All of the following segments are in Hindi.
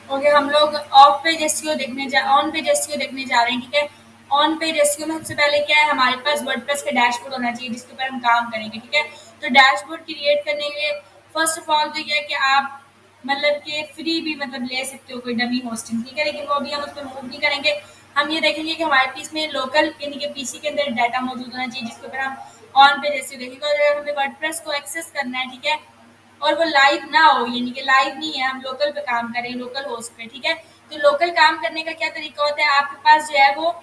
ओके, हम लोग ऑफ पेज एसईओ देखने जा ऑन पेज एसईओ देखने जा रहे हैं, ठीक है। ऑन पेज एसईओ में सबसे पहले क्या है, हमारे पास वर्डप्रेस का डैशबोर्ड होना चाहिए जिसके ऊपर हम काम करेंगे, ठीक है। तो डैशबोर्ड क्रिएट करने के लिए फर्स्ट ऑफ ऑल तो ये है कि आप मतलब कि फ्री भी मतलब ले सकते हो कोई डमी होस्टिंग, ठीक है, लेकिन वो अभी हम उसमें मूव नहीं करेंगे। हम ये देखेंगे कि हमारे पीस में लोकल यानी कि पीसी के अंदर डाटा मौजूद होना चाहिए जिसके ऊपर हम ऑन पेज एसईओ देखेंगे, और अगर हमें वर्डप्रेस को एक्सेस करना है, ठीक है, और वो लाइव ना हो, यानी कि लाइव नहीं है, हम लोकल पे काम करें, लोकल होस्ट पे, ठीक है। तो लोकल काम करने का क्या तरीका होता है, आपके पास जो है वो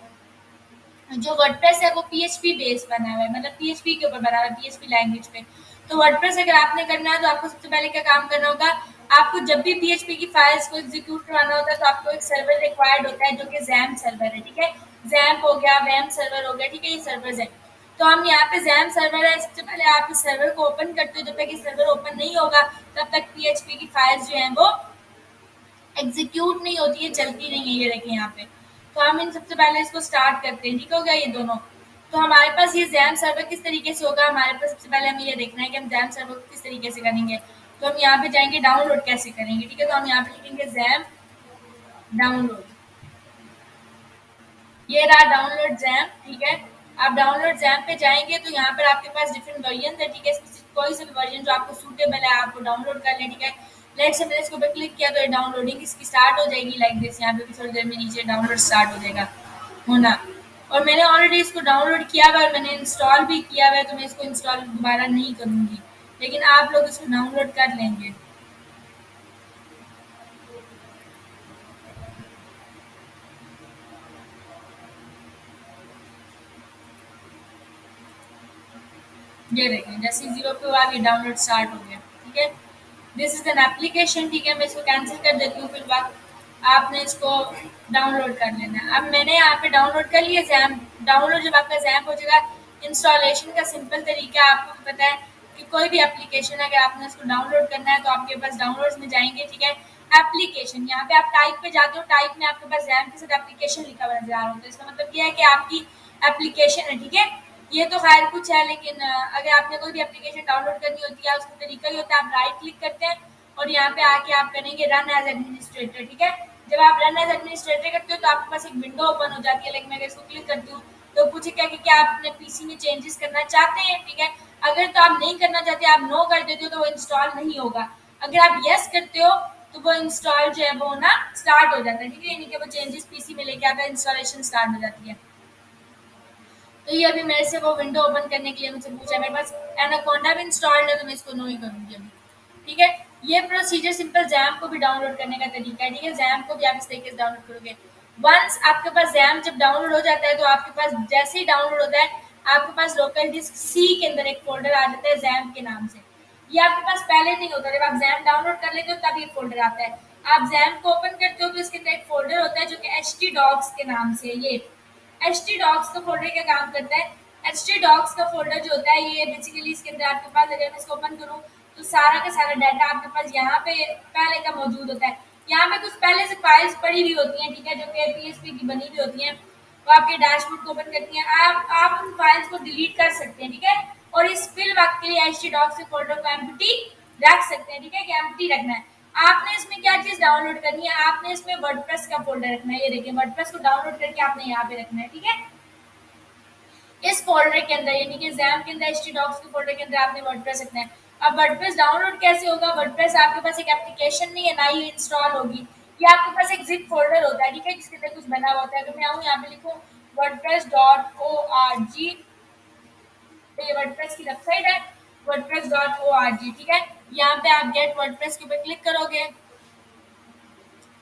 जो वर्डप्रेस है वो पीएचपी बेस बना हुआ है, मतलब पीएचपी के ऊपर बना हुआ है, पीएचपी लैंग्वेज पे। तो वर्डप्रेस अगर आपने करना है तो आपको सबसे पहले क्या काम करना होगा, आपको जब भी पीएचपी की फाइल्स को एग्जीक्यूट करवाना होता है तो आपको एक सर्वर रिक्वायर्ड होता है जो कि जैम सर्वर है, ठीक है। जैम्प हो गया, वैम सर्वर हो गया, ठीक है, ये सर्वर्स है। तो हम यहाँ पे जैम सर्वर है, सबसे पहले आप इस सर्वर को ओपन करते हो, जब तक ये सर्वर ओपन नहीं होगा तब तक पीएचपी की फाइल्स जो हैं वो एग्जीक्यूट नहीं होती है, चलती नहीं है, ये देखें यहाँ पे। तो हम इन सबसे पहले इसको स्टार्ट करते हैं, ठीक हो गया ये दोनों। तो हमारे पास ये जैम सर्वर किस तरीके से होगा, हमारे पास सबसे पहले हमें ये देखना है कि हम जैम सर्वर को किस तरीके से करेंगे। तो हम यहाँ पे जाएंगे डाउनलोड कैसे करेंगे, ठीक है। तो हम यहाँ पे लिखेंगे जैम डाउनलोड, ये रहा डाउनलोड जैम, ठीक है। आप डाउनलोड जैम पे जाएंगे तो यहाँ पर आपके पास डिफरेंट वर्जन है, ठीक है। इसमें से कोई सा भी वर्जन जो आपको सूटेबल है आप वो डाउनलोड कर लें, ठीक है। लेट से मैंने इसके ऊपर क्लिक किया तो ये डाउनलोडिंग इसकी स्टार्ट हो जाएगी लाइक दिस, यहाँ पे भी थोड़ी देर में नीचे डाउनलोड स्टार्ट हो जाएगा होना। और मैंने ऑलरेडी इसको डाउनलोड किया हुआ है और मैंने इंस्टॉल भी किया हुआ है, तो मैं इसको इंस्टॉल दोबारा नहीं करूँगी, लेकिन आप लोग इसको डाउनलोड कर लेंगे। ये देखें जैसे 0 पे हुआ ये डाउनलोड स्टार्ट हो गया, ठीक है। दिस इज़ एन एप्लीकेशन, ठीक है, मैं इसको कैंसिल कर देती हूँ, फिर बाद आपने इसको डाउनलोड कर लेना है। अब मैंने यहाँ पे डाउनलोड कर लिया ज़ैम्प। डाउनलोड जब आपका ज़ैम्प हो जाएगा, इंस्टॉलेशन का सिंपल तरीका आपको भी पता है कि कोई भी एप्लीकेशन अगर आपने उसको डाउनलोड करना है तो आपके पास डाउनलोड्स में जाएंगे, ठीक है। एप्लीकेशन यहाँ पे आप टाइप पे जाते हो, टाइप में आपके पास ज़ैम्प के साथ एप्लीकेशन लिखा हुआ नजर आ रहा होता है, इसका मतलब ये है कि आपकी एप्लीकेशन है, ठीक है। ये तो खैर कुछ है, लेकिन अगर आपने कोई भी एप्लीकेशन डाउनलोड करनी होती है उसका तरीका ही होता है, आप राइट क्लिक करते हैं और यहाँ पे आके आप करेंगे रन एज एडमिनिस्ट्रेटर, ठीक है। जब आप रन एज एडमिनिस्ट्रेटर करते हो तो आपके पास एक विंडो ओपन हो जाती है, लेकिन मैं अगर इसको क्लिक करती हूँ तो पूछे क्या कि क्या आप अपने पीसी में चेंजेस करना चाहते हैं, ठीक है। अगर तो आप नहीं करना चाहते, आप नो कर देते हो तो वो इंस्टॉल नहीं होगा। अगर आप यस करते हो तो वो इंस्टॉल जो है वो होना स्टार्ट हो जाता है, ठीक है, यानी कि वो चेंजेस पीसी में लेके आता है, इंस्टॉलेशन स्टार्ट हो जाती है। तो ये अभी मेरे से वो विंडो ओपन करने के लिए मुझसे पूछा है, मेरे पास एनाकोंडा भी इंस्टॉल्ड है तो मैं इसको नो ही करूँगी अभी, ठीक है। ये प्रोसीजर सिंपल जैम को भी डाउनलोड करने का तरीका है, ठीक है। जैम को भी आप इस तरीके से डाउनलोड करोगे। वंस आपके पास जैम जब डाउनलोड हो जाता है तो आपके पास जैसे ही डाउनलोड होता है आपके पास लोकल डिस्क सी के अंदर एक फोल्डर आ जाता है जैम के नाम से। ये आपके पास पहले नहीं होता, जब आप जैम डाउनलोड कर लेते हो तब ये फोल्डर आता है। आप जैम को ओपन करते हो तो इसके अंदर एक फोल्डर होता है जो कि एच टी डॉक्स के नाम से, ये एच टी डॉक्स का फोल्डर क्या काम करता है, एच टी डॉक्स का फोल्डर जो होता है ये बेसिकली इसके अंदर आपके पास, अगर मैं इसको ओपन करूँ तो सारा का सारा डाटा आपके पास यहाँ पे पहले का मौजूद होता है। यहाँ पे कुछ पहले से फाइल्स पड़ी हुई होती हैं, ठीक है, जो कि पीएचपी की बनी हुई होती हैं, वो आपके डैशबोर्ड को ओपन करती हैं। आप उन फाइल्स को डिलीट कर सकते हैं, ठीक है। और इस फिल वक्त के लिए एच टी डॉक्स के फोल्डर को एम्प्टी रख सकते हैं, ठीक है, कि एम्प्टी रखना है। आपने इसमें क्या चीज़ डाउनलोड करनी है, आपने इसमें वर्डप्रेस का फोल्डर रखना है, ये देखिए वर्डप्रेस को डाउनलोड करके आपने यहाँ पे रखना है, ठीक है। इस फ़ोल्डर के अंदर यानी कि ज़ैम्प के अंदर htdocs के फ़ोल्डर के अंदर आपने वर्डप्रेस रखना है। अब वर्डप्रेस डाउनलोड कैसे होगा? वर्डप्रेस आपके पास एक एप्लीकेशन नहीं है, ना ही इंस्टॉल होगी। ये आपके पास एक ज़िप फ़ोल्डर होता है, ठीक है, जिसके अंदर कुछ बना हुआ होता है। अगर मैं आऊँ यहाँ पे लिखूँ wordpress.org, तो ये वर्डप्रेस की वेबसाइट है, wordpress.org, ठीक है। यहाँ पे आप गेट वर्डप्रेस के ऊपर क्लिक करोगे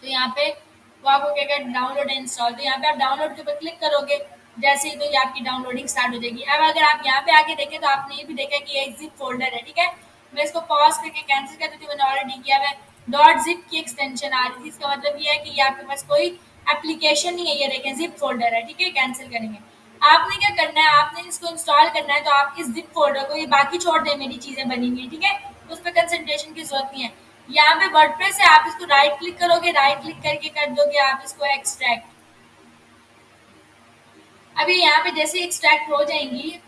तो यहाँ पे वो आपको क्या कहते डाउनलोड एंड इंस्टॉल, तो यहाँ पे आप डाउनलोड के ऊपर क्लिक करोगे, जैसे ही तो ये आपकी डाउनलोडिंग स्टार्ट हो जाएगी। अब अगर आप यहाँ पे आके देखें तो आपने ये भी देखा कि ये एक जिप फोल्डर है, ठीक है। मैं इसको पॉज करके कैंसिल कर देती हूँ, मैंने ऑलरेडी किया हुआ है। डॉट जिप की एक्सटेंशन आ रही थी, इसका मतलब ये है कि ये आपके पास कोई एप्लीकेशन नहीं है, ये देखें जिप फोल्डर है, ठीक है। कैंसिल करेंगे, आपने क्या करना है, आपने इसको इंस्टॉल करना है, तो आप इस जिप फोल्डर को, ये बाकी छोड़ दें, मेरी चीज़ें बनी हुई हैं, ठीक है, उस पर कंसंट्रेशन की जरूरत नहीं है। यहाँ पे वर्डप्रेस है, आप इसको राइट क्लिक करोगे, राइट क्लिक करके कर दोगे आप इसको एक्सट्रैक्ट। अभी यहाँ पे जैसे एक्सट्रैक्ट हो जाएंगी,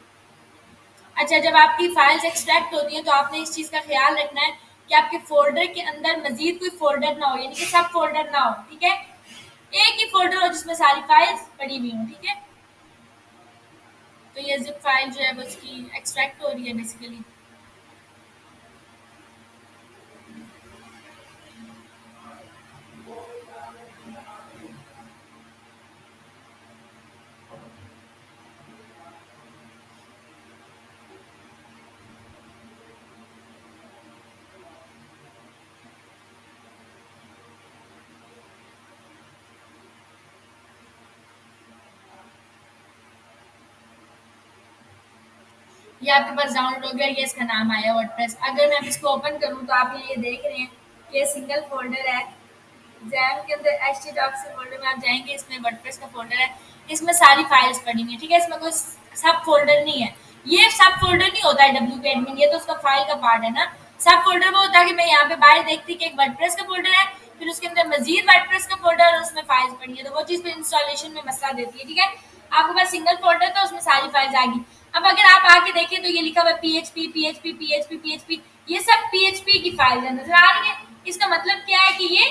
अच्छा, जब आपकी फाइल्स एक्सट्रैक्ट होती हैं तो आपने इस चीज़ का ख्याल रखना है कि आपके फ़ोल्डर के अंदर मज़ीद कोई फ़ोल्डर ना हो, यानी कि सब फ़ोल्डर ना हो, ठीक है? एक ही फ़ोल्डर हो जिसमें सारी फाइल्स पड़ी हुई हों, ठीक है? तो ये ज़िप फाइल जो है वो उसकी एक्सट्रैक्ट हो रही है बेसिकली। ये आपके पास डाउनलोड हो गया, ये इसका नाम आया वर्डप्रेस। अगर मैं अब इसको ओपन करूँ तो आप ये देख रहे हैं कि ये सिंगल फ़ोल्डर है। जैम के अंदर एचटीडॉक्स के फ़ोल्डर में आप जाएँगे, इसमें वर्डप्रेस का फ़ोल्डर है। इसमें सारी फाइल्स पड़ी हुई हैं, ठीक है? इसमें कोई सब फ़ोल्डर नहीं है। ये सब फ़ोल्डर नहीं होता है डब्ल्यूपी एडमिन, ये तो उसका फाइल का पार्ट है ना। सब फ़ोल्डर वो होता है कि मैं यहाँ पे बाहर देखती कि एक वर्डप्रेस का फ़ोल्डर है, फिर उसके अंदर मज़ीद वर्डप्रेस का फ़ोल्डर और उसमें फाइल्स पड़ी हैं, तो वो चीज़ फिर इंस्टॉलेशन में मसला देती है, ठीक है? आपके पास सिंगल फ़ोल्डर था, उसमें सारी फाइल्स आ गई। अब अगर आप आके देखें तो ये लिखा हुआ है पीएचपी, पीएचपी, पीएचपी, पीएचपी, ये सब पीएचपी की फाइल है, नज़र आ रही है? इसका मतलब क्या है कि ये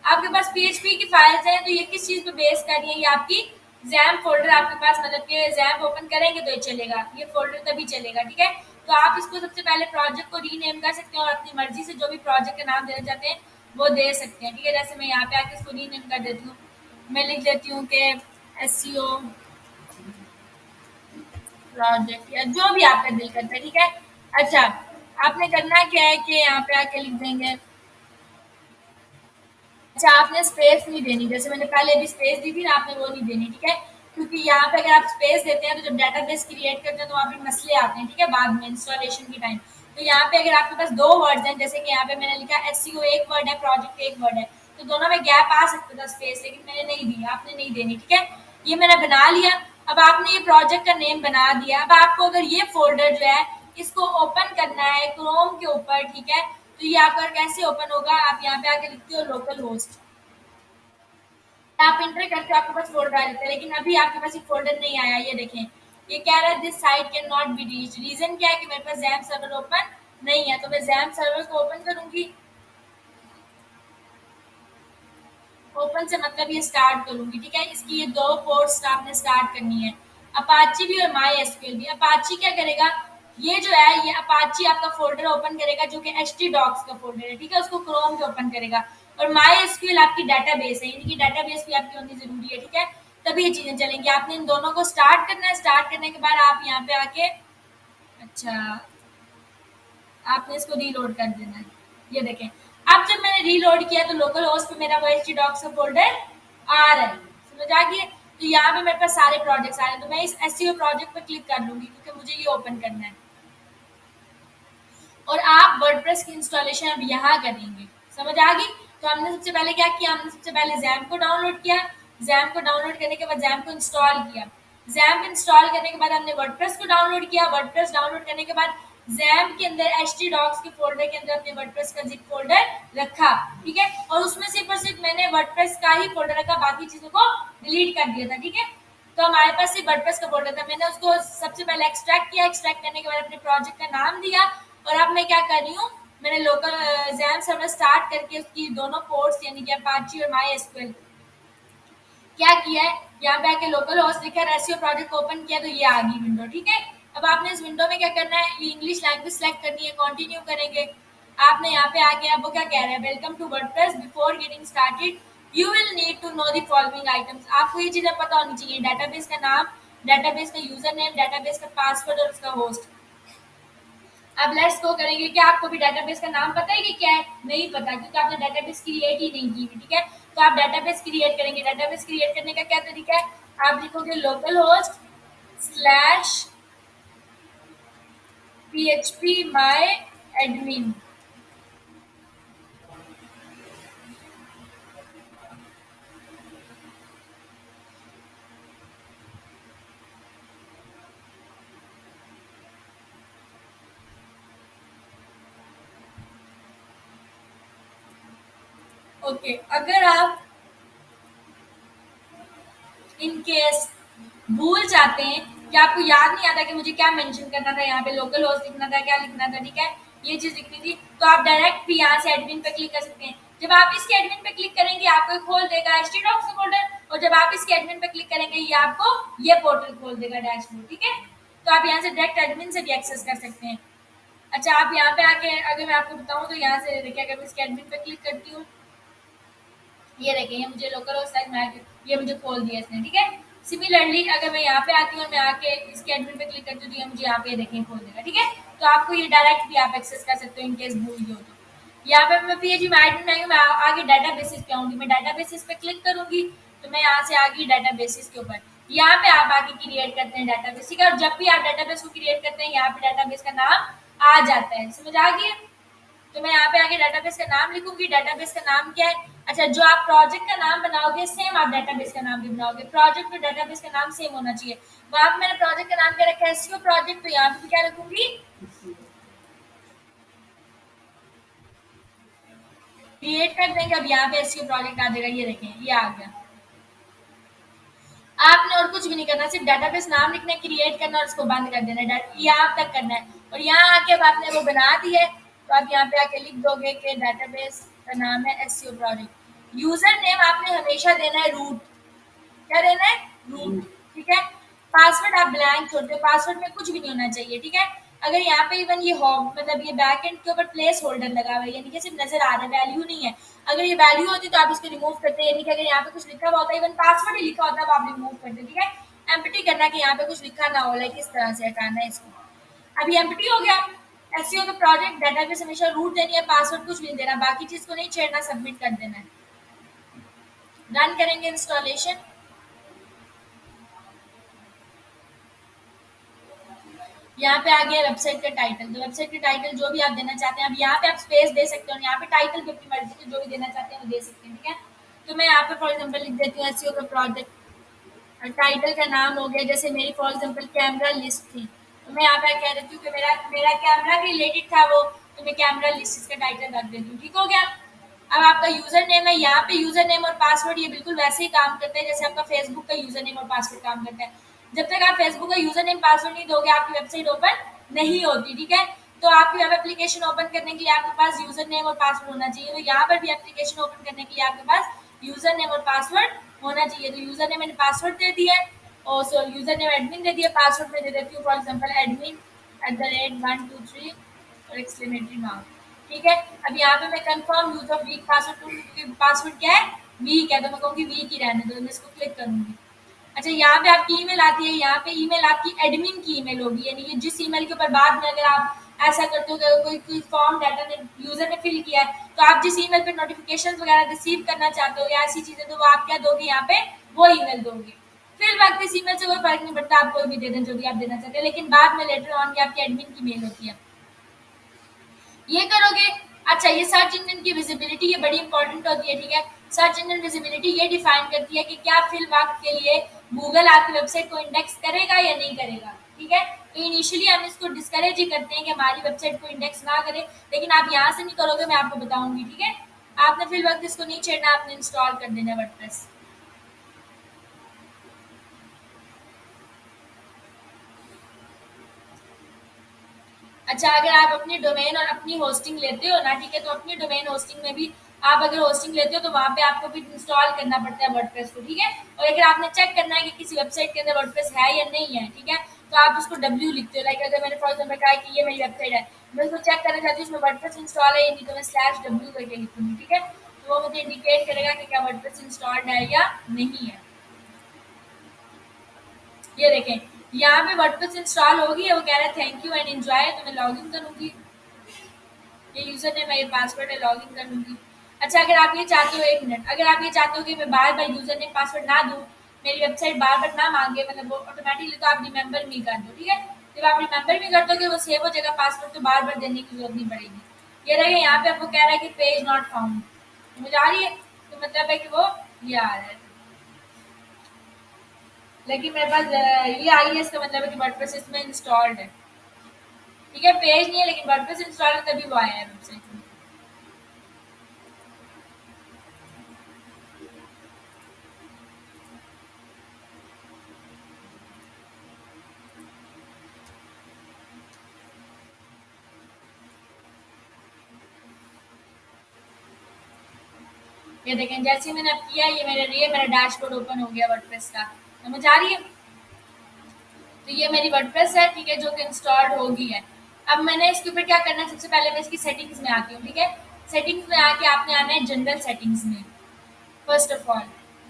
आपके पास पीएचपी की फाइल्स हैं, तो ये किस चीज़ पे बेस कर रही है? ये आपकी जैम फ़ोल्डर आपके पास, मतलब कि जैम ओपन करेंगे तो ये चलेगा, ये फ़ोल्डर तभी चलेगा, ठीक है? तो आप इसको सबसे पहले प्रोजेक्ट को रीनेम कर सकते हैं और अपनी मर्ज़ी से जो भी प्रोजेक्ट का नाम देना चाहते हैं, वो दे सकते हैं, ठीक है? जैसे मैं यहाँ पे आके इसको रीनेम कर देती हूँ। मैं लिख देती हूँ कि एसईओ प्रोजेक्ट या जो भी आपका दिल करता है, ठीक है? अच्छा, आपने करना क्या है कि यहाँ पे आके लिख देंगे। अच्छा, आपने स्पेस नहीं देनी, जैसे मैंने पहले अभी स्पेस दी थी ना, आपने वो नहीं देनी, ठीक है? क्योंकि यहाँ पे अगर आप स्पेस देते हैं तो जब डेटाबेस क्रिएट करते हैं तो वहाँ पे मसले आते हैं, ठीक है? बाद में इंस्टॉलेशन के टाइम। तो यहाँ पे अगर आपके पास दो वर्ड्स हैं, जैसे कि यहाँ पे मैंने लिखा एसईओ एक वर्ड है, प्रोजेक्ट एक वर्ड है, तो दोनों में गैप आ सकता था स्पेस, लेकिन मैंने नहीं दी, आपने नहीं देनी, ठीक है? ये मैंने बना लिया। अब आपने ये प्रोजेक्ट का नेम बना दिया। अब आपको अगर ये फोल्डर जो है इसको ओपन करना है क्रोम के ऊपर, ठीक है? तो ये आपका कैसे ओपन होगा? आप यहाँ पे आके लिखते हो लोकल होस्ट, आप इंटर करके आपके पास फोल्डर आ जाता है, लेकिन अभी आपके पास एक फोल्डर नहीं आया। ये देखें, ये कह रहा है this site can not be reached. Reason क्या है कि मेरे पास जैम सर्वर ओपन नहीं है, तो मैं जैम सर्वर को ओपन करूंगी। ओपन से मतलब ये स्टार्ट करूंगी, ठीक है? इसकी ये दो पोर्ट्स आपने स्टार्ट करनी है, अपाची भी और माई एसक्यूएल भी। अपाची क्या करेगा? ये जो है ये अपाची आपका फोल्डर ओपन करेगा जो कि एच टी डॉक्स का फोल्डर है, ठीक है? उसको क्रोम के ओपन करेगा। और माई एसक्यूएल आपकी डाटाबेस है, यानी कि डाटाबेस भी आपकी होनी जरूरी है, ठीक है? तभी ये चीजें चलेंगी। आपने इन दोनों को स्टार्ट करना है। स्टार्ट करने के बाद आप यहाँ पे आके, अच्छा, आपने इसको रीलोड कर देना है। ये देखें, अब जब मैंने रीलोड किया तो लोकल होस्ट पे मेरा वो एच डॉक्स का फोल्डर आ रहा है, समझ आ गई? तो यहाँ पे मेरे पास सारे प्रोजेक्ट्स आ रहे हैं, तो मैं इस एसईओ प्रोजेक्ट पर क्लिक कर लूंगी क्योंकि मुझे ये ओपन करना है। और आप वर्डप्रेस की इंस्टॉलेशन अब यहाँ करेंगे, समझ आ गई? तो हमने सबसे पहले क्या किया? हमने सबसे पहले जैम को डाउनलोड किया। जैम को डाउनलोड करने के बाद जैम को इंस्टॉल किया। जैम इंस्टॉल करने के बाद हमने वर्डप्रेस को डाउनलोड किया। वर्डप्रेस डाउनलोड करने के बाद जैम के अंदर एच डॉक्स के फोल्डर के अंदर अपने वर्डप्रेस का जिप फोल्डर रखा, ठीक है? और उसमें सिर्फ और सिर्फ मैंने वर्डप्रेस का ही फोल्डर रखा, बाकी चीजों को डिलीट कर दिया था, ठीक है? तो हमारे पास सिर्फ वर्डप्रेस का फोल्डर था। मैंने उसको सबसे पहले एक्सट्रैक्ट किया। एक्सट्रैक्ट करने के बाद अपने प्रोजेक्ट का नाम दिया। और अब मैं क्या कर रही हूँ? मैंने लोकल जैम सर्वर स्टार्ट करके उसकी दोनों पोर्ट्स, यानी कि अपाची और माई एसक्यूएल, क्या किया है? यहाँ पे आके लोकल होस्ट लिखा है, एसईओ प्रोजेक्ट ओपन किया, तो ये आ गई विंडो, ठीक है? अब आपने इस विंडो में क्या करना है? ये इंग्लिश लैंग्वेज सेलेक्ट करनी है, कंटिन्यू करेंगे। आपने यहाँ पे आके, अब वो क्या कह रहा है? Welcome to WordPress, before getting started you will need to know the following items. आपको ये चीजें पता होनी चाहिए, डाटाबेस का नाम, डाटाबेस का यूजर नेम, डाटाबेस का पासवर्ड और उसका होस्ट। अब लेट्स गो करेंगे कि आपको भी डाटाबेस का नाम पता है कि क्या है? नहीं पता, क्योंकि आपने डाटाबेस क्रिएट ही नहीं की हुई, ठीक है? तो आप डाटाबेस क्रिएट करेंगे। डाटाबेस क्रिएट करने का क्या तरीका है? आप लिखोगे local host slash php my admin। Okay, अगर आप इन केस भूल जाते हैं कि आपको याद नहीं आता कि मुझे क्या मेंशन करना था, यहाँ पे लोकल होस्ट लिखना था, क्या लिखना था, ठीक है? ये चीज़ दिखनी थी, तो आप डायरेक्ट भी यहाँ से एडमिन पे क्लिक कर सकते हैं। जब आप इसके एडमिन पे क्लिक करेंगे आपको ये खोल देगा htdocs फोल्डर, और जब आप इसके एडमिन पे क्लिक करेंगे ये आपको ये पोर्टल खोल देगा डैशबोर्ड, ठीक है। तो आप यहाँ से डायरेक्ट एडमिन से भी एक्सेस कर सकते हैं। अच्छा, आप यहाँ पे आके अगर मैं आपको बताऊँ तो यहाँ से देखिए, अगर मैं इसके एडमिन पे क्लिक करती हूँ, ये देखिए ये मुझे लोकल होस्ट साइट में ये मुझे खोल दिया इसने, ठीक है। सिमिलरली अगर मैं यहाँ पे आती हूँ और मैं आके इसके एडमिन पे क्लिक करती हूँ तो ये मुझे यहाँ पे देखें खोल देगा, ठीक है। तो आपको ये डायरेक्ट भी आप एक्सेस कर सकते हो इन केस भूल गए हो तो। यहाँ पे मैं पीएचपी में एडमिन आई हूँ, मैं आगे डाटा बेसिस पे आऊँगी, मैं डाटा बेसिस पे क्लिक करूँगी तो मैं यहाँ से आ गई डाटा बेसिस के ऊपर। यहाँ पे आप आगे क्रिएट करते हैं डाटा बेस, ठीक है। और जब भी आप डाटा बेस को क्रिएट करते हैं यहाँ पे डाटा बेस का नाम आ जाता है, समझ आ गई। तो मैं यहाँ पे आगे डाटाबेस का नाम लिखूंगी। डाटाबेस का नाम क्या है? अच्छा, जो आप प्रोजेक्ट का नाम बनाओगे सेम आप डाटाबेस का नाम भी बनाओगे। प्रोजेक्ट और डाटाबेस का नाम सेम होना चाहिए। वहां पे मैंने प्रोजेक्ट का नाम क्या रखा है? SEO project. तो यहाँ पे भी क्या लिखूंगी? क्रिएट कर देंगे। अब यहाँ पे एसईओ प्रोजेक्ट आ जाएगा, ये देखें ये आ गया। आपने और कुछ भी नहीं करना, सिर्फ डाटाबेस नाम लिखना है, क्रिएट करना और उसको बंद कर देना है। यहाँ तक करना है। और यहाँ आके अब आपने वो बना दी है तो आप यहाँ पे आके लिख दोगे कि डाटाबेस का नाम है एसईओ प्रोजेक्ट। यूजर नेम आपने हमेशा देना है रूट। क्या देना है? रूट, ठीक है। पासवर्ड आप ब्लैंक छोड़ते हो, पासवर्ड में कुछ भी नहीं होना चाहिए, ठीक है। अगर यहाँ पे इवन ये होम मतलब ये बैक एंड के ऊपर प्लेस होल्डर लगा हुआ है, यानी कि सिर्फ नजर आ रहा है, वैल्यू नहीं है। अगर ये वैल्यू होती तो आप इसको रिमूव करते, यानी कि अगर यहाँ पे कुछ लिखा हुआ होता, इवन पासवर्ड ही लिखा होता है, आप रिमूव करते, ठीक है। एम्प्टी करना कि यहाँ पे कुछ लिखा ना हो, लाइक इस तरह से हटाना है इसको। अभी एम्प्टी हो गया। एसईओ का प्रोजेक्ट डाटाबेस हमेशा रूट देनी है, पासवर्ड कुछ भी नहीं देना, बाकी चीज को नहीं छेड़ना, सबमिट कर देना है। रन करेंगे इंस्टॉलेशन। यहाँ पे आ गया वेबसाइट का टाइटल। तो वेबसाइट का टाइटल जो भी आप देना चाहते हैं, अब यहाँ पे आप स्पेस दे सकते हो, यहाँ पे टाइटल भी अपनी मर्जी से जो भी देना चाहते हैं वो दे सकते हैं, ठीक है। तो मैं यहाँ पे फॉर एग्जांपल लिख देती हूँ एसईओ का प्रोजेक्ट। टाइटल का नाम हो गया, जैसे मेरी फॉर एग्जांपल कैमरा लिस्ट थी, तो मैं यहाँ पे कह देती हूँ कि मेरा मेरा कैमरा के रिलेटेड था वो, तो मैं कैमरा लिस्ट इसका टाइटल रख देती हूँ, ठीक हो गया। अब आपका यूजर नेम है, यहाँ पे यूजर नेम और पासवर्ड ये बिल्कुल वैसे ही काम करते हैं जैसे आपका फेसबुक का यूजर नेम और पासवर्ड काम करता है। जब तक आप फेसबुक का यूजर नेम पासवर्ड नहीं दोगे आपकी वेबसाइट ओपन नहीं होती, ठीक है। तो आपकी वेब एप्लीकेशन ओपन करने के लिए आपके पास यूजर नेम और पासवर्ड होना चाहिए। तो यहाँ पर भी एप्लीकेशन ओपन करने के लिए आपके पास यूजर नेम और पासवर्ड होना चाहिए। तो यूजर नेम मैंने पासवर्ड दे दिया है, और सो यूजर नेम एडमिन दे दिया, पासवर्ड में दे देती हूँ फॉर एग्जांपल एडमिन @123 और एक्सक्लेमेटरी मार्क, ठीक है। अब यहाँ पे मैं confirm use of week password दूंगी क्योंकि पासवर्ड क्या है? वीक है, तो मैं कहूँगी वीक ही रहने दो, मैं इसको क्लिक करूंगी। अच्छा, यहाँ पे आपकी ईमेल आती है, यहाँ पे ईमेल आपकी एडमिन की ईमेल होगी, यानी कि जिस ईमेल के ऊपर बाद में अगर आप ऐसा करते हो कि कोई फॉर्म डाटा ने यूजर ने फिल किया है, तो आप जिस ईमेल पे नोटिफिकेशन वगैरह रिसीव करना चाहते हो या ऐसी चीजें, तो वो आप क्या दोगे? यहाँ पे वो ईमेल दोगे। फिर वक्त इस ईमेल से कोई फर्क नहीं पड़ता, आप कोई भी दे दें जो भी आप देना चाहते हैं, लेकिन बाद में लेटर ऑन की आपकी एडमिन की मेल होती है, ये करोगे। अच्छा, ये सर्च इंजन की विजिबिलिटी ये बड़ी इंपॉर्टेंट होती है, ठीक है। सर्च इंजन विजिबिलिटी ये डिफाइन करती है कि क्या फिल वक्त के लिए गूगल आपकी वेबसाइट को इंडेक्स करेगा या नहीं करेगा, ठीक है। तो इनिशियली हम इसको डिस्करेज ही करते हैं कि हमारी वेबसाइट को इंडेक्स ना करे, लेकिन आप यहाँ से नहीं करोगे, मैं आपको बताऊंगी, ठीक है। आपने फिल वक्त इसको नहीं छेड़ना, आपने इंस्टॉल कर देना वर्डप्रेस। अच्छा, अगर आप अपनी डोमेन और अपनी होस्टिंग लेते हो ना, ठीक है, तो अपनी डोमेन होस्टिंग में भी आप अगर होस्टिंग लेते हो तो वहाँ पे आपको भी इंस्टॉल करना पड़ता है वर्डप्रेस को, ठीक है। और अगर आपने चेक करना है कि किसी वेबसाइट के अंदर वर्डप्रेस है या नहीं है, ठीक है, तो आप उसको डब्ल्यू लिखते हो। लाइक अगर मैंने फॉर एग्जाम्पल कहा कि ये मेरी वेबसाइट है, मैं उसको चेक करना चाहती हूँ उसमें वर्डप्रेस इंस्टॉल है या नहीं, तो मैं /w करके लिखूंगी, ठीक है। तो वो मुझे इंडिकेट करेगा कि क्या वर्डप्रेस इंस्टॉल्ड है या नहीं है। ये देखें, यहाँ पे वर्डप्रेस इंस्टॉल होगी, वो कह रहा है थैंक यू एंड एंजॉय, तो मैं लॉग इन करूंगी। ये यूजर नेम है, ये पासवर्ड है, लॉग इन कर लूंगी। अच्छा, अगर आप ये चाहते हो, एक मिनट, अगर आप ये चाहते हो कि मैं बार बार यूजर नेम पासवर्ड ना दूं, मेरी वेबसाइट बार बार ना मांगे, मतलब वो ऑटोमेटिकली, तो आप रिमेंबर मी कर दो, ठीक है। जब आप रिमेंबर मी कर दोगे वो सेव हो जाएगा पासवर्ड, तो बार बार देने की जरूरत नहीं पड़ेगी। ये रहे, यहाँ पे आपको कह रहा है कि पेज नॉट फाउंड, समझ आ रही है? तो मतलब है कि वो ये आ रहा है, लेकिन मेरे पास ये आई है, इसका मतलब है कि वर्डप्रेस इसमें इंस्टॉल्ड है, ठीक है। पेज नहीं है लेकिन वर्डप्रेस इंस्टॉल है, तभी वो आया है वेबसाइट में। ये देखें जैसे ही मैंने अब किया ये मेरा डैशबोर्ड ओपन हो गया वर्डप्रेस का। समझ आ रही है? तो ये मेरी वर्डप्रेस है, ठीक है, जो कि इंस्टॉल्ड हो गई है। अब मैंने इसके ऊपर क्या करना है, सबसे पहले मैं इसकी सेटिंग्स में आती हूँ, ठीक है। सेटिंग्स में आके आपने आना है जनरल सेटिंग्स में। फर्स्ट ऑफ ऑल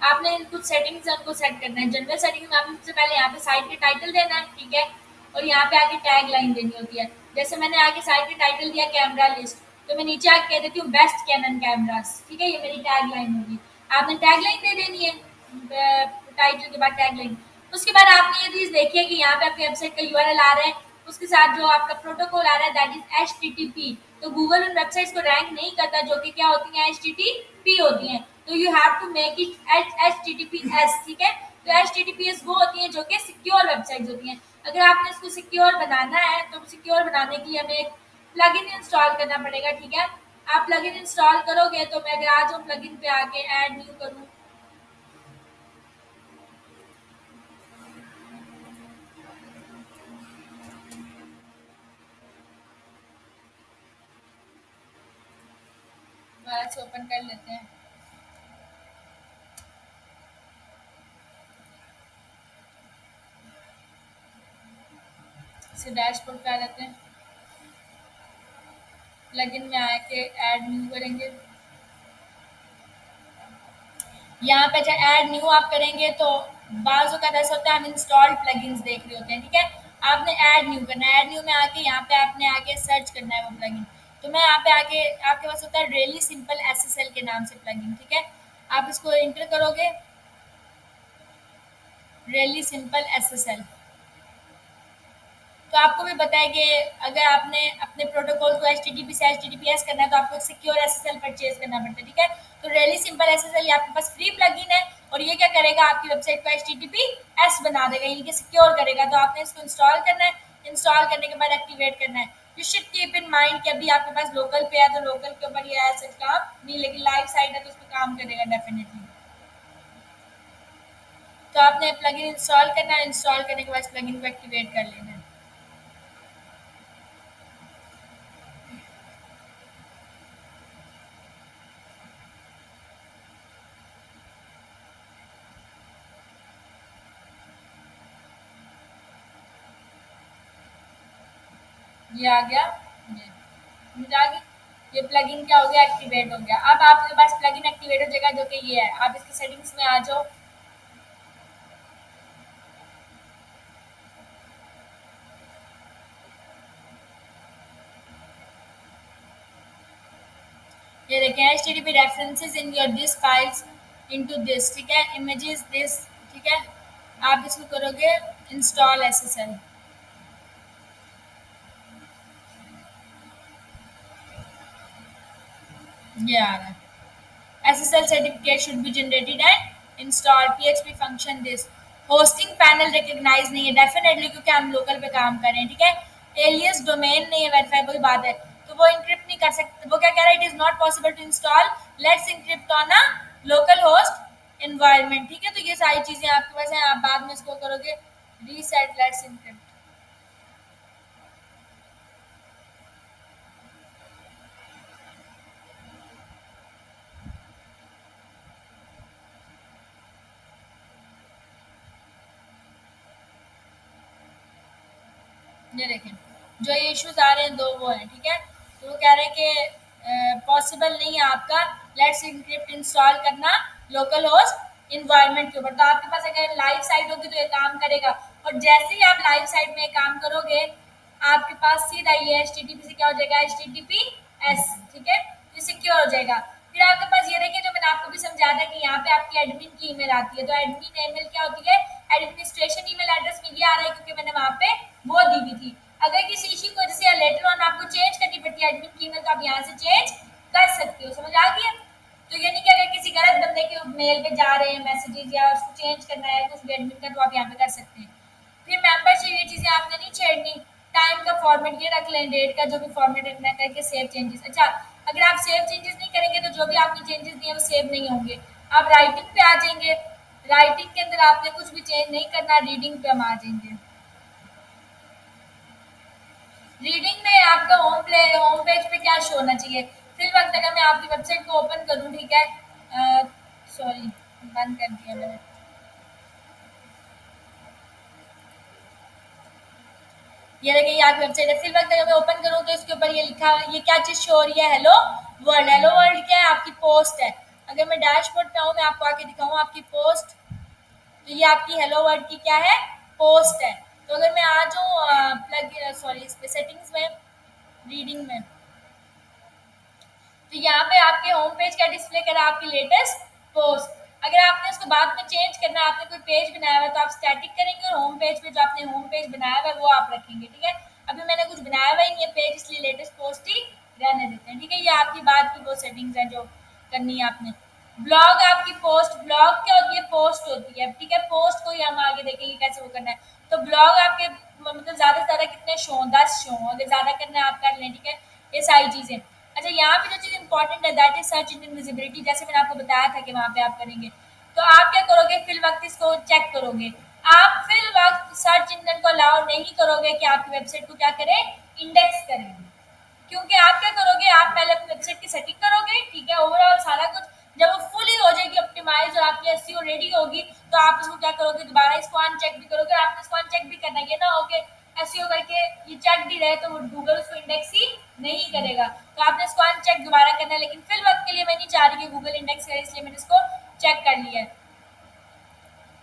आपने कुछ सेटिंग्स है उनको सेट करना है। जनरल सेटिंग्स में आपने सबसे पहले यहाँ पे साइट के टाइटल देना है, ठीक है, और यहाँ पे आके टैग लाइन देनी होती है। जैसे मैंने आगे साइट के टाइटल दिया कैमरा लिस्ट, तो मैं नीचे आके कह देती हूँ बेस्ट कैनन कैमरास, ठीक है, ये मेरी टैग लाइन होगी। आपने टैग लाइन दे देनी है टाइटल के बाद टैग लाइन। उसके बाद आपने ये चीज़ देखिए कि यहाँ पे आपकी वेबसाइट का यूआरएल आ रहा है, उसके साथ जो आपका प्रोटोकॉल आ रहा है दैट इज HTTP। तो गूगल उन वेबसाइट्स को रैंक नहीं करता जो कि क्या होती हैं, HTTP होती हैं। तो you have to make it HTTPS, ठीक है। तो HTTPS वो होती हैं जो कि सिक्योर वेबसाइट्स होती हैं। अगर आपने इसको सिक्योर बनाना है तो सिक्योर बनाने के लिए हमें एक प्लगइन इंस्टॉल करना पड़ेगा, ठीक है। आप प्लगइन इंस्टॉल करोगे तो मैं अगर आज प्लगइन पे आके ऐड न्यू करूँ, दोबारा से ओपन कर लेते हैं। इसे डैशबोर्ड पे आ जाते हैं, प्लगइन में आके ऐड न्यू करेंगे। यहाँ पे जब ऐड न्यू आप करेंगे तो बाज़ का ऐसा होता है हम इंस्टॉल्ड प्लगइन्स देख रहे होते हैं, ठीक है। आपने ऐड न्यू करना है, ऐड न्यू में आके यहाँ पे आपने आके सर्च करना है वो प्लगइन। तो मैं यहाँ पे आके आपके पास होता है रियली सिंपल SSL के नाम से प्लगइन, ठीक है। आप इसको इंटर करोगे, रियली सिंपल SSL। तो आपको भी पता है कि अगर आपने अपने प्रोटोकॉल को HTTP से HTTPS करना है तो आपको एक सिक्योर SSL परचेज करना पड़ता है, ठीक है। तो रियली सिंपल SSL ये आपके पास फ्री प्लगइन है और ये क्या करेगा, आपकी वेबसाइट को HTTPS बना देगा, यानी कि सिक्योर करेगा। तो आपने इसको इंस्टॉल करना है, इंस्टॉल करने के बाद एक्टिवेट करना है। You should keep in mind कि अभी आपके पास लोकल पे है तो लोकल के ऊपर ये ऐसा काम नहीं, लेकिन लाइव साइट है तो उस पर काम करेगा डेफिनेटली। तो आपने प्लगइन इंस्टॉल करना है, इंस्टॉल करने के बाद प्लगइन को एक्टिवेट कर लेना है। ये आ गया, ये समझ आ गई। ये प्लगइन क्या हो गया, एक्टिवेट हो गया। अब आपके पास प्लगइन एक्टिवेट हो जाएगा जो कि ये है। आप इसकी सेटिंग्स में आ जाओ, ये देखें HTTP references in your this files into this, ठीक है, इमेजेस दिस, ठीक है। आप इसको करोगे इंस्टॉल SSL, ये आ रहा है। SSL certificate should be generated and installed PHP function this। Hosting panel recognise नहीं है डेफिनेटली क्योंकि हम लोकल पे काम कर रहे हैं, ठीक है। एलियस डोमेन नहीं है, वेरीफाइबल बात है। तो वो इंक्रिप्ट नहीं कर सकते, वो क्या कह रहा है, it is not possible to install let's encrypt on a local host environment, ठीक है। तो ये सारी चीजें आपके पास हैं, आप बाद में इसको करोगे रीसेट लेट्स इंक्रिप्ट। ये देखें जो ये इश्यूज आ रहे हैं दो वो हैं, ठीक है। तो वो कह रहे हैं कि पॉसिबल नहीं है आपका लेट्स इंक्रिप्ट इंस्टॉल करना लोकल होस्ट इन्वायरमेंट के ऊपर। तो आपके पास अगर लाइव साइट होगी तो ये काम करेगा, और जैसे ही आप लाइव साइट में काम करोगे आपके पास सीधा ये HTTP से क्या हो जाएगा, HTTPS, ठीक है, ये सिक्योर हो जाएगा। फिर आपके पास ये देखिए जो मैंने आपको भी समझाया था कि यहाँ पे आपकी एडमिन की ईमेल आती है। तो एडमिन ईमेल क्या होती है, एडमिनिस्ट्रेशन ईमेल एड्रेस में ये आ रहा है क्योंकि मैंने वहाँ पे वो दी हुई थी। अगर किसी इशू की वजह से लेटर ऑन आपको चेंज करनी पड़ती है एडमिन की ईमेल तो आप यहाँ से चेंज कर सकते हो, समझ आ गया। तो ये नहीं कि अगर किसी गलत बंदे के मेल पे जा रहे हैं मैसेजेस या उसको चेंज करना है तो उस एडमिन का तो आप यहाँ पे कर सकते हैं। फिर मेंबरशिप ये चीज़ें आपने नहीं छेड़नी। टाइम का फॉर्मेट ये रख लें, डेट का जो भी फॉर्मेट रखना है करके सेव चेंजेस। अच्छा, अगर आप सेव चेंजेस नहीं करेंगे तो जो भी आपने चेंजेस दिए वो सेव नहीं होंगे। आप राइटिंग पे आ जाएंगे, राइटिंग के अंदर आपने कुछ भी चेंज नहीं करना, रीडिंग पे हम आ जाएंगे। रीडिंग में आपका होम पेज पे क्या शो होना चाहिए। फिर वक्त अगर मैं आपकी वेबसाइट को ओपन करूँ, ठीक है, सॉरी, बंद कर दिया मैंने। ये देखिए, ये आपकी वेबसाइट है। फिर वक्त अगर मैं ओपन करूँ तो इसके ऊपर ये लिखा, ये क्या चीज़ शो हो रही है? Hello world. हेलो वर्ल्ड क्या है? आपकी पोस्ट है। अगर मैं डैशबोर्ड पे आऊँ, मैं आपको आके दिखाऊँ आपकी पोस्ट, तो ये आपकी हेलो वर्ल्ड की क्या है? पोस्ट है। तो अगर मैं आ जाऊँ प्लग सॉरी इस पे सेटिंग्स में, रीडिंग में, तो यहाँ पे आपके होम पेज का डिस्प्ले करा आपकी लेटेस्ट पोस्ट। अगर आपने उसको बाद में चेंज करना है, आपने कोई पेज बनाया हुआ है, तो आप स्टैटिक करेंगे और होम पेज पे जो आपने होम पेज बनाया हुआ है वो आप रखेंगे, ठीक है। अभी मैंने कुछ बनाया हुआ ही नहीं है पेज, इसलिए लेटेस्ट पोस्ट ही रहने देते हैं, ठीक है। ये आपकी बात की वो सेटिंग्स हैं जो करनी है आपने। ब्लॉग आपकी पोस्ट, ब्लॉग क्या होती है? पोस्ट होती है, ठीक है। पोस्ट को ही हम आगे देखेंगे कैसे वो करना है। तो ब्लॉग आपके मतलब ज़्यादा से ज़्यादा कितने शो? 10 शो। अगर ज़्यादा करना है आप कर लें, ठीक है। ये सारी चीज़ें। अच्छा, यहाँ पे जो चीज़ इंपॉर्टेंट है that is search engine visibility. जैसे मैंने आपको बताया था कि वहाँ पे आप करेंगे, तो आप क्या करोगे? फिल वक्त इसको चेक करोगे। आप फिल वक्त सर्च इंजन को अलाउ नहीं करोगे कि आपकी वेबसाइट को क्या करें? इंडेक्स करें। क्योंकि आप क्या करोगे? आप पहले अपनी वेबसाइट की सेटिंग करोगे, ठीक है, ओवरऑल सारा कुछ। जब वो फुली हो जाएगी ऑप्टिमाइज और आपकी एसईओ रेडी होगी, तो आप इसको क्या करोगे? दोबारा इसको अनचेक भी करोगे। आपने इसको अनचेक भी करना है, ये ना हो कि एसईओ करके ये चेक भी रहे तो वो गूगल उसको इंडेक्स ही नहीं करेगा। तो आपने इसको अनचेक दोबारा करना है, लेकिन फिर वक्त के लिए मैं नहीं चाह रही कि गूगल इंडेक्स करे, इसलिए मैंने इसको चेक कर लिया है।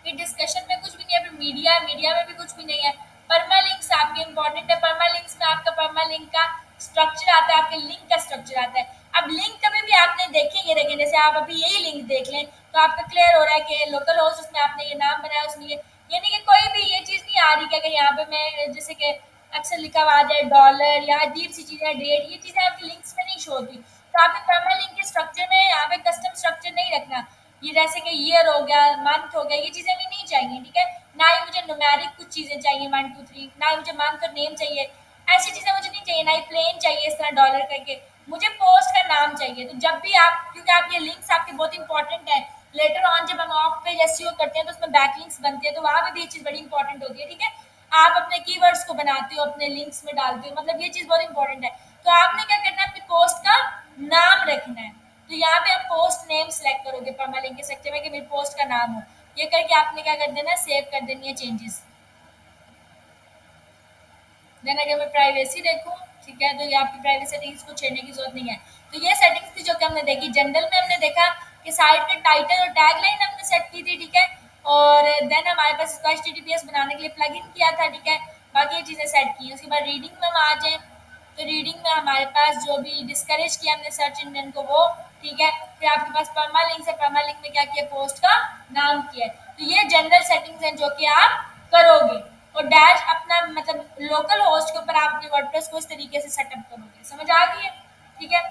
फिर डिस्कशन में कुछ भी नहीं है। फिर मीडिया, मीडिया में भी कुछ भी नहीं है। परमालिंक्स आपके इंपॉर्टेंट है। परमालिंक्स में आपका परमालिंक का स्ट्रक्चर आता है, आपके लिंक का स्ट्रक्चर आता है। अब लिंक कभी भी आपने देखे, ये देखें, जैसे आप अभी यही लिंक देख लें तो आपका क्लियर हो रहा है कि लोकल होस्ट उसमें आपने ये नाम बनाया, उसमें ये नहीं कि कोई भी ये चीज़ नहीं आ रही कि अगर यहाँ पे मैं जैसे कि अक्सर लिखा हुआ आ जाए डॉलर या अजीब सी चीज़ें, डेट, ये चीज़ें आपके लिंक्स में नहीं शो होती। तो आपके परमालिंक के स्ट्रक्चर में यहाँ पे कस्टम स्ट्रक्चर नहीं रखना। ये जैसे कि ईयर हो गया, मंथ हो गया, ये चीज़ें भी नहीं चाहिए, ठीक है। ना ही मुझे न्यूमेरिक कुछ चीज़ें चाहिए 1 2 3, ना ही मुझे मंथ और नेम चाहिए, ऐसी चीज़ें मुझे नहीं चाहिए। ना ही प्लेन चाहिए इस तरह डॉलर करके, मुझे पोस्ट का नाम चाहिए। तो जब भी आप, क्योंकि आप ये लिंक्स आपके बहुत इंपॉर्टेंट है, लेटर ऑन जब हम ऑफ पेज एसईओ करते हैं तो उसमें बैकलिंक्स बनते हैं, तो वहाँ पे भी ये चीज़ बड़ी इंपॉर्टेंट होती है, ठीक है। आप अपने कीवर्ड्स को बनाते हो, अपने लिंक्स में डालते हो, मतलब ये चीज़ बहुत इंपॉर्टेंट है। तो आपने क्या करना है? अपनी पोस्ट का नाम रखना है। तो यहाँ पे आप पोस्ट नेम सेलेक्ट करोगे परमालिंक के सेक्टर में कि मेरी पोस्ट का नाम हो। ये करके आपने क्या कर देना है? सेव कर देनी है चेंजेस। देन अगर मैं प्राइवेसी देखूँ, ठीक है, तो ये आपकी प्राइवेसी सेटिंग्स को छेड़ने की जरूरत नहीं है। तो ये सेटिंग्स थी जो कि हमने देखी। जनरल में हमने देखा कि साइट का टाइटल और टैगलाइन हमने सेट की थी, ठीक है। और देन हमारे पास इसको एचटीटीपीएस बनाने के लिए प्लग इन किया था, ठीक है। बाकी ये चीज़ें सेट की। उसके बाद रीडिंग में हम आ जाए, तो रीडिंग में हमारे पास जो भी डिस्करेज किया हमने सर्च इंजन को वो, ठीक है। फिर आपके पास परमालिंक है, परमालिंक में क्या किया? पोस्ट का नाम किया है। तो ये जनरल सेटिंग्स हैं जो कि आप करोगे। और डैश अपना मतलब लोकल होस्ट के ऊपर आप अपने वर्डप्रेस को इस तरीके से सेटअप करोगे। समझ आ गई है? ठीक है।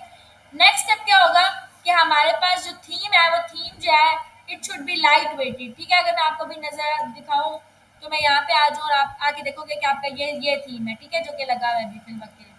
नेक्स्ट स्टेप क्या होगा कि हमारे पास जो थीम है वो थीम जो है it should be light weighted, ठीक है। अगर मैं आपको भी नजर दिखाऊं तो मैं यहाँ पे आ जाऊँ और आप आके देखोगे कि आपका ये थीम है, ठीक है, जो कि लगा हुआ है अभी फिल्म के लिए।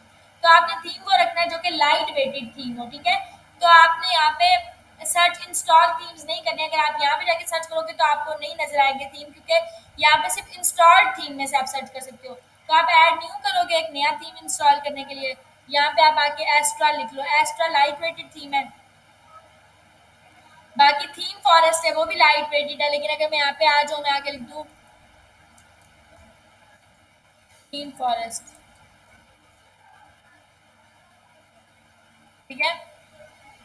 तो आपने थीम को रखना है जो कि लाइट वेटेड थीम हो, ठीक है। तो आपने यहाँ पे सर्च इंस्टॉल थीम्स नहीं करनी है। अगर आप यहाँ पे जाके सर्च करोगे तो आपको नहीं नजर आएंगे थीम, क्योंकि यहाँ पे सिर्फ इंस्टॉल्ड थीम में से आप सर्च कर सकते हो। तो आप ऐड न्यू करोगे एक नया थीम इंस्टॉल करने के लिए, यहाँ पे आप आके एस्ट्रा लिख लो। एस्ट्रा लाइट वेटेड थीम है। बाकी थीम फॉरेस्ट है वो भी लाइट वेटेड है, लेकिन अगर मैं यहाँ पे आ जाऊँ, मैं आके लिख दूँ थीम फॉरेस्ट, ठीक है।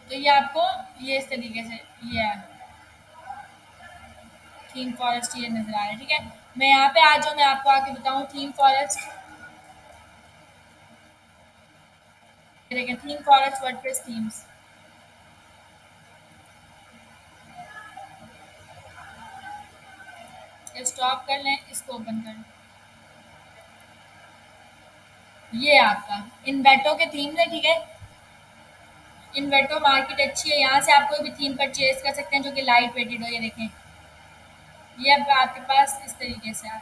तो ये आपको ये इस तरीके से ये है थीम फॉरेस्ट, ये नजर आ रहा है, ठीक है। मैं यहाँ पे आ जाऊँ, मैं आपको आके बताऊँ थीम फॉरेस्ट। देखिए theme forest WordPress themes, stop कर लें, इसको ओपन कर लें। ये आपका इन्वेटो के थीम है, ठीक है। इन्वेटो मार्केट अच्छी है, यहाँ से आप कोई भी थीम परचेज कर सकते हैं जो कि लाइट वेटेड हो। ये देखें, ये अब आपके पास इस तरीके से आप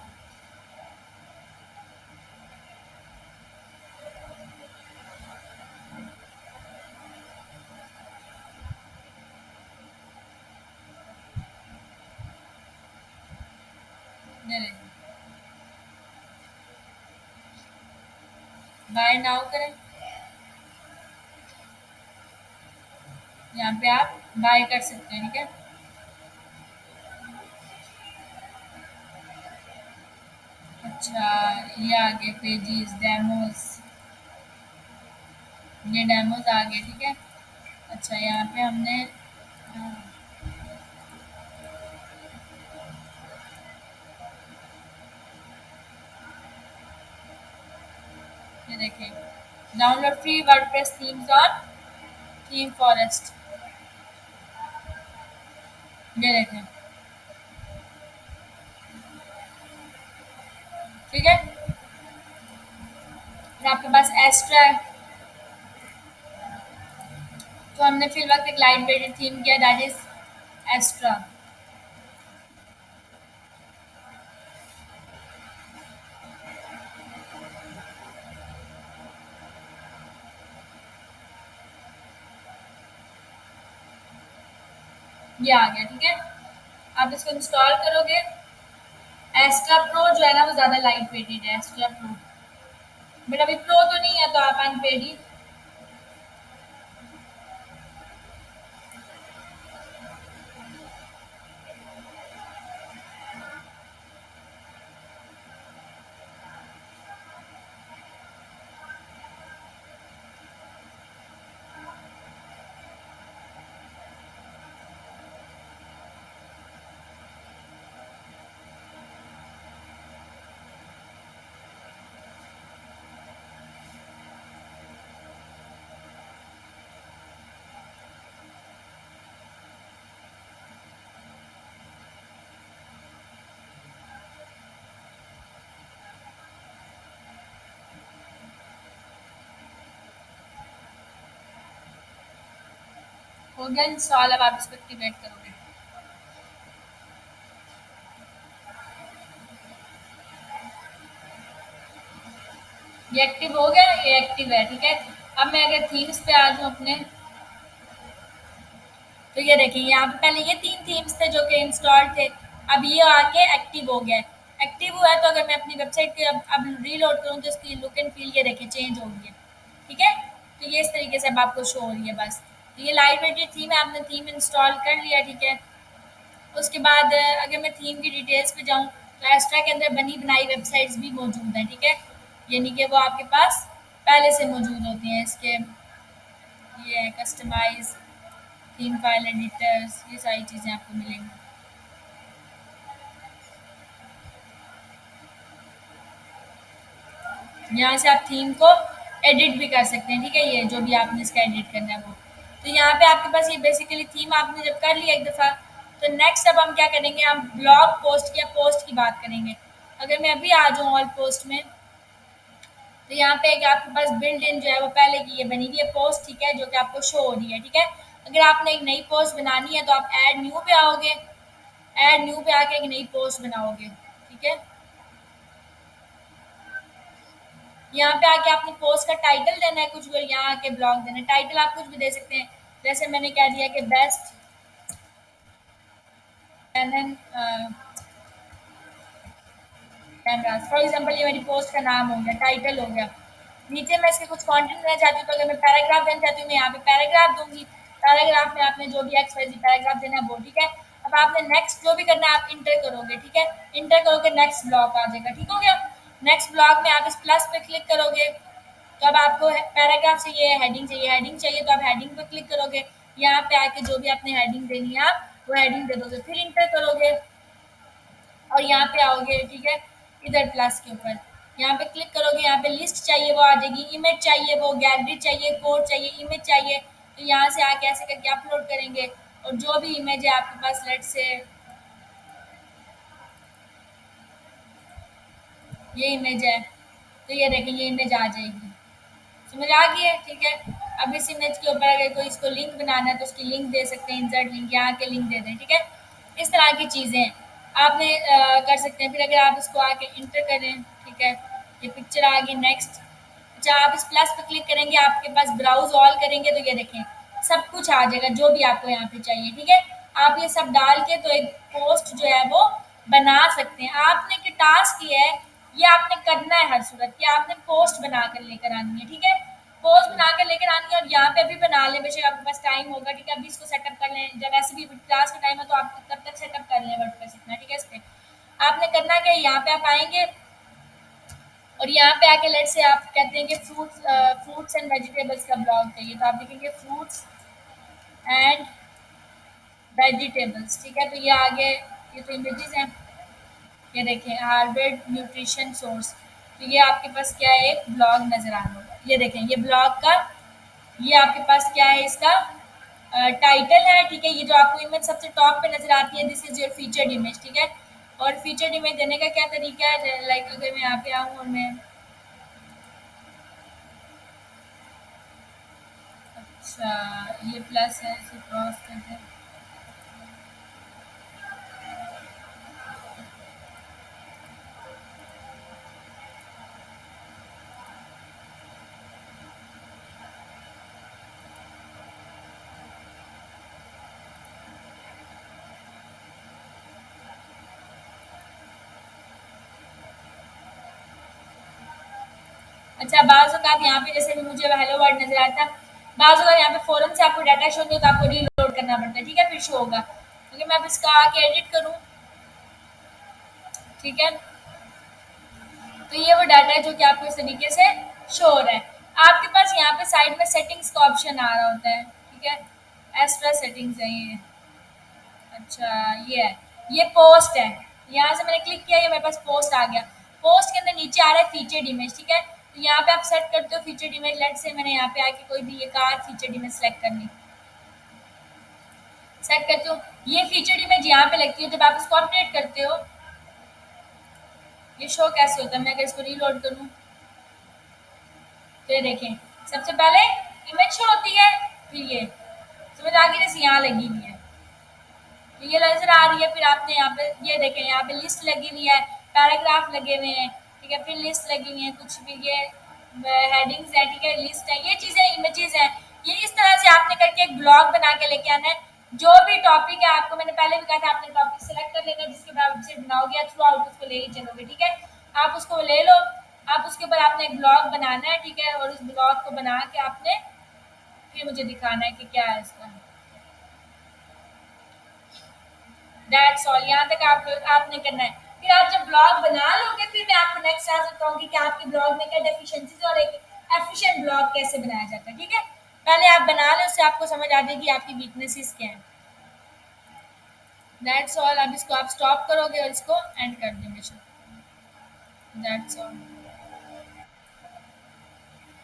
ये देखें, बाय नाउ करें, यहाँ पे आप बाय कर सकते हैं, ठीक है। अच्छा, ये आगे पेजेस डेमोज, ये डेमोज आ गए, ठीक है। अच्छा, यहाँ पे हमने ये देखें, download free WordPress themes on theme forest, ये देखें, ठीक है। फिर आपके पास एस्ट्रा है, तो हमने फिर वक्त एक लाइट वेटेड थीम किया, दैट इज एस्ट्रा। ये आ गया, ठीक है। आप इसको इंस्टॉल करोगे। एस्ट्रा प्रो जो है ना वो ज़्यादा लाइट वेटेड है, एस्ट्रा प्रो। बट अभी प्रो तो नहीं है, तो आप अनपेड ही। हो गया इंस्टॉल, अब आप इसको एक्टिवेट करोगे। ये एक्टिव हो गया, ये एक्टिव है, ठीक है। अब मैं अगर थीम्स पे आ जाऊँ अपने, तो ये देखिए यहाँ पे पहले ये 3 थीम्स थे जो कि इंस्टॉल्ड थे। अब ये आके एक्टिव हो गया है। एक्टिव हुआ है तो अगर मैं अपनी वेबसाइट पे अब रीलोड करूँ तो इसकी लुक एंड फील ये देखिए चेंज हो गई है। ठीक है? तो ये इस तरीके से अब आपको शो हो रही है बस। तो ये लाइट वेटेड थीम है, आपने थीम इंस्टॉल कर लिया, ठीक है। उसके बाद अगर मैं थीम की डिटेल्स पे जाऊँ तो एस्ट्रा के अंदर बनी बनाई वेबसाइट्स भी मौजूद हैं, ठीक है। यानी कि वो आपके पास पहले से मौजूद होती हैं। इसके ये कस्टमाइज़ थीम फाइल एडिटर्स, ये सारी चीज़ें आपको मिलेंगी। यहाँ से आप थीम को एडिट भी कर सकते हैं, ठीक है। ये जो भी आपने इसका एडिट करना है वो, तो यहाँ पे आपके पास ये बेसिकली थीम आपने जब कर लिया एक दफ़ा, तो नेक्स्ट अब हम क्या करेंगे, हम ब्लॉग पोस्ट या पोस्ट की बात करेंगे। अगर मैं अभी आ जाऊँ ऑल पोस्ट में, तो यहाँ पे एक आपके पास बिल्ड इन जो है वो पहले की ये बनी हुई है पोस्ट, ठीक है, जो कि आपको शो हो रही है, ठीक है। अगर आपने एक नई पोस्ट बनानी है तो आप ऐड न्यू पे आओगे, ऐड न्यू पे आके एक नई पोस्ट बनाओगे, ठीक है। यहाँ पे आके आपने पोस्ट का टाइटल देना है कुछ भी, और यहाँ आके ब्लॉग देना है। टाइटल आप कुछ भी दे सकते हैं, जैसे मैंने कह दिया कि best Canon cameras, for example ये मेरी पोस्ट का नाम हो गया, टाइटल हो गया। नीचे मैं इसके कुछ कंटेंट देना चाहती हूँ, तो अगर मैं पैराग्राफ देना चाहती हूँ, मैं यहाँ पे पैराग्राफ दूंगी। पैराग्राफ में आपने जो भी एक्स वाई जी पैराग्राफ देना है वो, ठीक है। अब आपने नेक्स्ट जो भी करना है आप इंटर करोगे, ठीक है। इंटर करोगे नेक्स्ट ब्लॉक आ जाएगा, ठीक हो गया। नेक्स्ट ब्लॉक में आप इस प्लस पे क्लिक करोगे, तो अब आपको पैराग्राफ चाहिए, हेडिंग चाहिए, हेडिंग चाहिए तो आप हेडिंग पे क्लिक करोगे। यहाँ पे आके जो भी आपने हेडिंग देनी है आप वो हेडिंग दे दोगे, फिर इंटर करोगे और यहाँ पे आओगे, ठीक है। इधर प्लस के ऊपर यहाँ पे क्लिक करोगे, यहाँ पे लिस्ट चाहिए वो आ जाएगी, इमेज चाहिए वो, गैलरी चाहिए, कोड चाहिए, इमेज चाहिए, तो यहाँ से आके ऐसे करके अपलोड करेंगे। और जो भी इमेज है आपके पास, लेट से ये इमेज है, तो ये देखें ये इमेज आ जाएगी, समझ आ गई है, ठीक है। अब इस इमेज के ऊपर अगर कोई इसको लिंक बनाना है तो उसकी लिंक दे सकते हैं, इंसर्ट लिंक, यहाँ के लिंक दे दें, ठीक है। इस तरह की चीज़ें आपने कर सकते हैं। फिर अगर आप इसको आके इंटर करें, ठीक है, ये पिक्चर आ गई, नेक्स्ट। अच्छा, आप इस प्लस पे क्लिक करेंगे, आपके पास ब्राउज ऑल करेंगे तो ये देखें सब कुछ आ जाएगा जो भी आपको यहाँ पे चाहिए, ठीक है। आप ये सब डाल के तो एक पोस्ट जो है वो बना सकते हैं। आपने कि टास्क ये है, ये आपने करना है हर सूरत, कि आपने पोस्ट बना कर लेकर आनी है, ठीक है। पोस्ट बना के लेकर आनी है और यहाँ पे अभी बना लें, बेशक आपके पास टाइम होगा, ठीक है, अभी इसको सेटअप कर लें, जब ऐसे भी क्लास का टाइम है तो आप तब तक सेटअप कर लें वर्डप्रेस इतना, ठीक है। इस पे आपने करना क्या है, यहाँ पे आप आएंगे और यहाँ पे आके लेट से आप कहते हैं कि फ्रूट्स एंड वेजिटेबल्स का ब्लॉग चाहिए, तो आप देखेंगे फ्रूट्स एंड वेजिटेबल्स, ठीक है। तो ये आगे ये तो इमेजेस हैं, ये देखें हार्वर्ड न्यूट्रिशन सोर्स, तो ये आपके पास क्या है, एक ब्लॉग नजर आना होगा, ये देखें ये ब्लॉग का, ये आपके पास क्या है, इसका टाइटल है, ठीक है। ये जो आपको इमेज सबसे टॉप पे नजर आती है, this is your featured image, ठीक है। और फीचर्ड इमेज देने का क्या तरीका है, लाइक अगर मैं यहाँ पे आऊँ और मैं, अच्छा ये प्लस है, इसे क्रॉस कर दें, अच्छा बाज़ औक़ात यहाँ पे जैसे भी मुझे हेलो वर्ल्ड नज़र आता है, बाज़ औक़ात यहाँ पे फ़ौरन से आपको डाटा शो नहीं होता, आपको रीलोड करना पड़ता है, ठीक है, फिर शो होगा। अगर मैं अब इसका आके एडिट करूँ, ठीक है, तो ये वो डाटा है जो कि आपको इस तरीके से शो हो रहा है। आपके पास यहाँ पे साइड में सेटिंग्स का ऑप्शन आ रहा होता है, ठीक है, एक्स्ट्रा सेटिंग्स है ये, अच्छा ये है, ये पोस्ट है, यहाँ से मैंने क्लिक किया, ये मेरे पास पोस्ट आ गया। पोस्ट के अंदर नीचे आ रहा है फीचर्ड इमेज, ठीक है, तो यहाँ पे आप सेट करते हो फीचर्ड इमेज, लेट से मैंने यहाँ पे आके कोई भी एक आध फीचर्ड इमेज सेलेक्ट करनी, सेट करते हो, ये फीचर्ड इमेज यहाँ पे लगती है, जब आप इसको अपडेट करते हो ये शो कैसे होता है, मैं अगर इसको रीलोड करूँ तो ये देखें, सबसे पहले इमेज शो होती है, फिर ये समझ आ गई, जैसे यहाँ लगी हुई है, तो ये नज़र आ रही है, फिर आपने यहाँ पे ये देखें, यहाँ पे लिस्ट लगी हुई है, पैराग्राफ लगे हुए हैं, ठीक है, फिर लिस्ट लगी हुई है, कुछ भी ये हेडिंग्स है, ठीक है, लिस्ट है, ये चीज़ें इमेजेस हैं। ये इस तरह से आपने करके एक ब्लॉग बना के लेके आना है, जो भी टॉपिक है, आपको मैंने पहले भी कहा था, आपने टॉपिक सेलेक्ट कर लेना है, जिसके बाद से बनाओगे थ्रू आउट उसको ले ही चलोगे, ठीक है। आप उसको ले लो, आप उसके ऊपर आपने एक ब्लॉग बनाना है, ठीक है, और उस ब्लॉग को बना के आपने फिर मुझे दिखाना है कि क्या है इसका, दैट्स ऑल, यहाँ तक आपने करना है। फिर आप जब ब्लॉग बना लोगे, फिर मैं आपको नेक्स्ट आ सकता हूँ कि आपके ब्लॉग में क्या डेफिशिएंसीज और एक एफिशिएंट ब्लॉग कैसे बनाया जाता है, ठीक है। पहले आप बना लें, उससे आपको समझ आ जाएगी आपकी वीकनेसेस क्या है। दैट्स ऑल, अब इसको आप स्टॉप करोगे और इसको एंड कर देंगे, दैट्स ऑल।